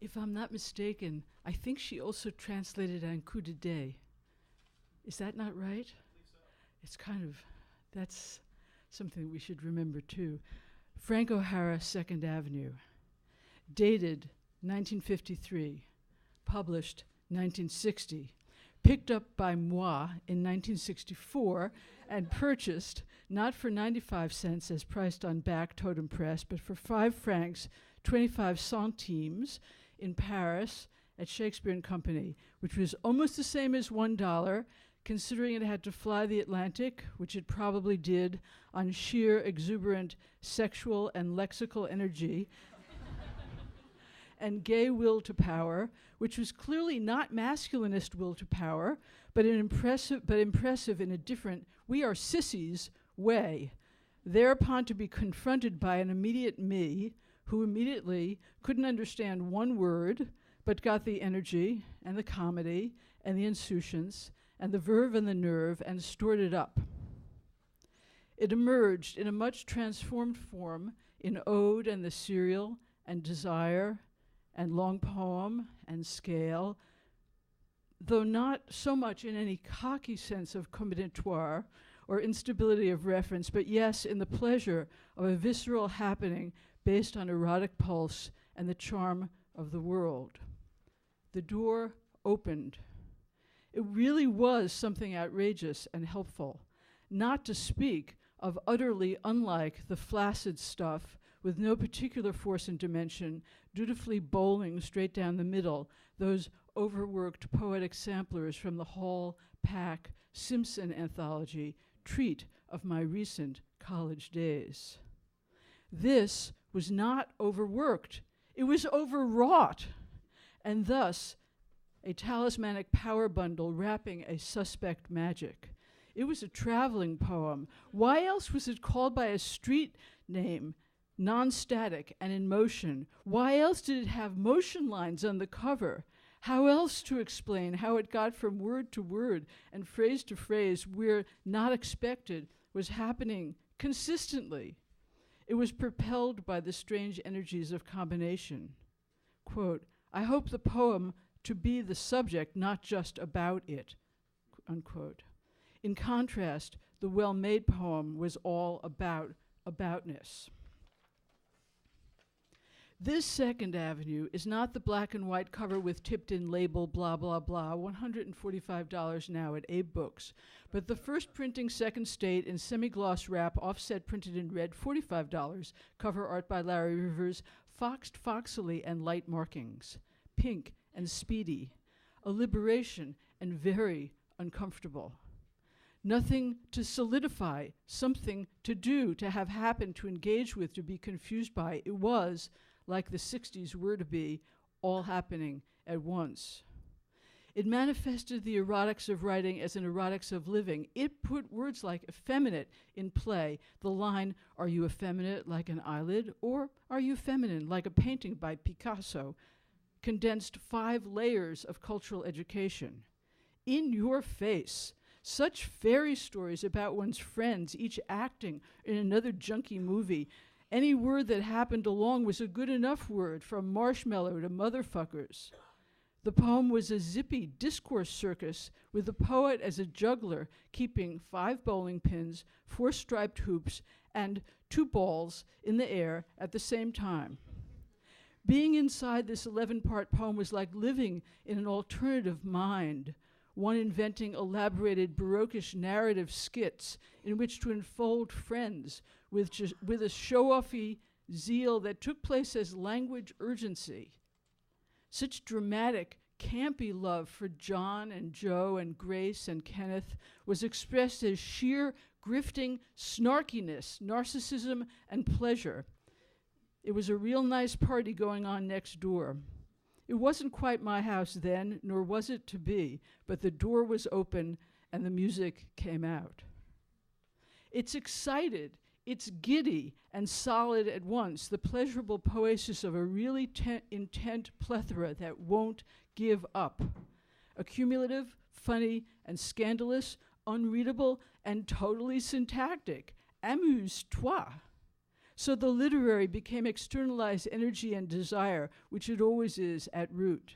if I'm not mistaken, I think she also translated Un coup de dé. Is that not right? I believe so. It's kind of, that's something we should remember too. Frank O'Hara, 2nd Avenue. Dated 1953. Published 1960. Picked up by moi in 1964 and purchased not for 95 cents as priced on Back Totem Press, but for 5 francs, 25 centimes in Paris at Shakespeare and Company, which was almost the same as $1, considering it had to fly the Atlantic, which it probably did, on sheer exuberant sexual and lexical energy, and gay will to power, which was clearly not masculinist will to power, but impressive in a different, we are sissies way. Thereupon to be confronted by an immediate me, who immediately couldn't understand one word, but got the energy and the comedy and the insouciance and the verve and the nerve and stored it up. It emerged in a much transformed form in Ode and the Serial and Desire and long poem and scale, though not so much in any cocky sense of combinatoire or instability of reference, but yes, in the pleasure of a visceral happening based on erotic pulse and the charm of the world. The door opened. It really was something outrageous and helpful, not to speak of utterly unlike the flaccid stuff with no particular force and dimension, dutifully bowling straight down the middle, those overworked poetic samplers from the Hall, Pack, Simpson anthology, treat of my recent college days. This was not overworked. It was overwrought, and thus a talismanic power bundle wrapping a suspect magic. It was a traveling poem. Why else was it called by a street name, non-static and in motion? Why else did it have motion lines on the cover? How else to explain how it got from word to word and phrase to phrase where not expected was happening consistently? It was propelled by the strange energies of combination. Quote, I hope the poem to be the subject, not just about it, unquote. In contrast, the well-made poem was all about aboutness. This 2nd Avenue is not the black and white cover with tipped-in label blah, blah, blah, $145 now at Abe Books, but the first printing second state in semi-gloss wrap, offset printed in red, $45, cover art by Larry Rivers, foxed foxily and light markings, pink and speedy, a liberation and very uncomfortable. Nothing to solidify, something to do, to have happen, to engage with, to be confused by. It was, like the 60s were to be, all happening at once. It manifested the erotics of writing as an erotics of living. It put words like effeminate in play. The line, are you effeminate like an eyelid, or are you feminine like a painting by Picasso, condensed 5 layers of cultural education. In your face, such fairy stories about one's friends, each acting in another junky movie. Any word that happened along was a good enough word, from marshmallow to motherfuckers. The poem was a zippy discourse circus with the poet as a juggler, keeping 5 bowling pins, 4 striped hoops, and 2 balls in the air at the same time. Being inside this 11-part poem was like living in an alternative mind, one inventing elaborated Baroquish narrative skits in which to enfold friends with a show-offy zeal that took place as language urgency. Such dramatic, campy love for John and Joe and Grace and Kenneth was expressed as sheer, grifting snarkiness, narcissism, and pleasure. It was a real nice party going on next door. It wasn't quite my house then, nor was it to be, but the door was open and the music came out. It's excited, it's giddy and solid at once, the pleasurable poesis of a really intent plethora that won't give up. Accumulative, funny, and scandalous, unreadable, and totally syntactic. Amuse-toi. So the literary became externalized energy and desire, which it always is at root.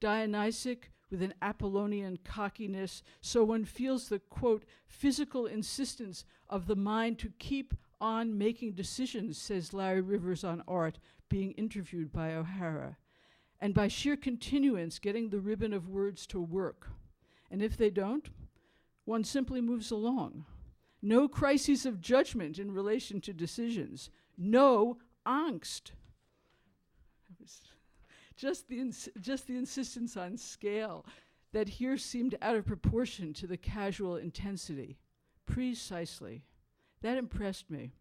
Dionysic, with an Apollonian cockiness, so one feels the, quote, physical insistence of the mind to keep on making decisions, says Larry Rivers on art, being interviewed by O'Hara, and by sheer continuance getting the ribbon of words to work. And if they don't, one simply moves along. No crises of judgment in relation to decisions. No angst. Just the insistence on scale that here seemed out of proportion to the casual intensity. Precisely. That impressed me.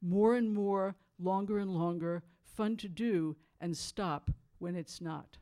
More and more, longer and longer, fun to do, and stop when it's not.